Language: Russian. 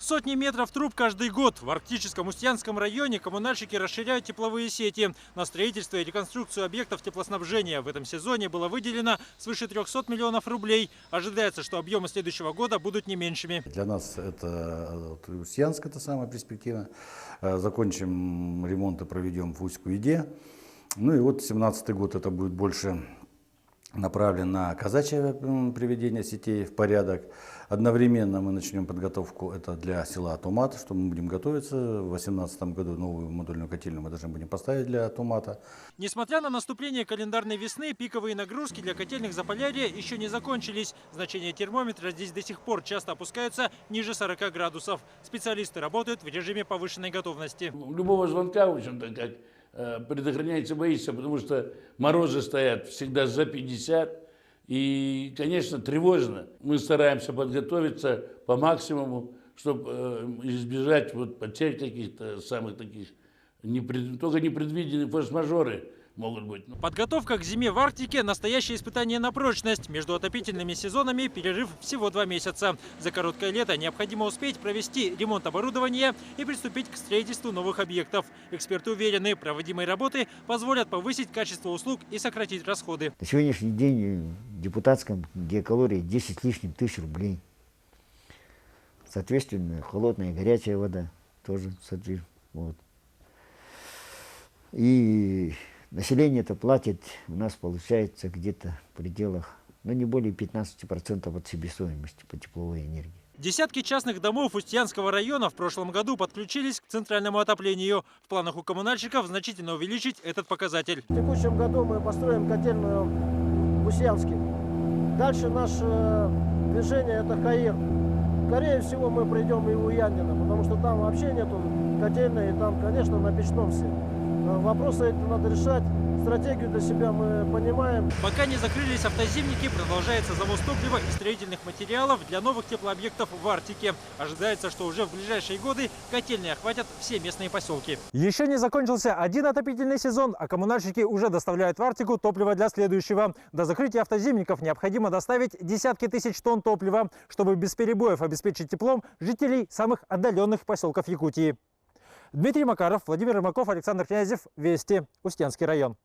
Сотни метров труб каждый год. В арктическом Устьянском районе коммунальщики расширяют тепловые сети. На строительство и реконструкцию объектов теплоснабжения в этом сезоне было выделено свыше 300 миллионов рублей. Ожидается, что объемы следующего года будут не меньшими. Для нас это Устьянск, это самая перспектива. Закончим ремонт и проведем в Усть-Куйде. Ну и вот 2017 год это будет больше направлен на казачье приведение сетей в порядок. Одновременно мы начнем подготовку это для села Томат, что мы будем готовиться. В 2018 году новую модульную котельную мы должны будем поставить для Томата. Несмотря на наступление календарной весны, пиковые нагрузки для котельных Заполярья еще не закончились. Значения термометра здесь до сих пор часто опускаются ниже 40 градусов. Специалисты работают в режиме повышенной готовности. Любого звонка, в общем-то, как предохраняется, боится, потому что морозы стоят всегда за 50. И, конечно, тревожно. Мы стараемся подготовиться по максимуму, чтобы избежать потерь каких-то самых таких, только непредвиденные форс-мажоры могут быть. Подготовка к зиме в Арктике – настоящее испытание на прочность. Между отопительными сезонами перерыв всего 2 месяца. За короткое лето необходимо успеть провести ремонт оборудования и приступить к строительству новых объектов. Эксперты уверены, проводимые работы позволят повысить качество услуг и сократить расходы. На сегодняшний день в депутатском геокалории 10 с лишним тысяч рублей. Соответственно, холодная и горячая вода тоже соответственно. Вот. И население это платит, у нас получается где-то в пределах, не более 15% от себестоимости по тепловой энергии. Десятки частных домов Устьянского района в прошлом году подключились к центральному отоплению. В планах у коммунальщиков значительно увеличить этот показатель. В текущем году мы построим котельную в Устьянске. Дальше наше движение это Каир. Скорее всего мы придем и в Уяндино, потому что там вообще нету котельной, и там, конечно, на печном все. Вопросы эти надо решать. Стратегию для себя мы понимаем. Пока не закрылись автозимники, продолжается завоз топлива и строительных материалов для новых теплообъектов в Арктике. Ожидается, что уже в ближайшие годы котельные охватят все местные поселки. Еще не закончился один отопительный сезон, а коммунальщики уже доставляют в Арктику топливо для следующего. До закрытия автозимников необходимо доставить десятки тысяч тонн топлива, чтобы без перебоев обеспечить теплом жителей самых отдаленных поселков Якутии. Дмитрий Макаров, Владимир Рымаков, Александр Князев. Вести. Устьянский район.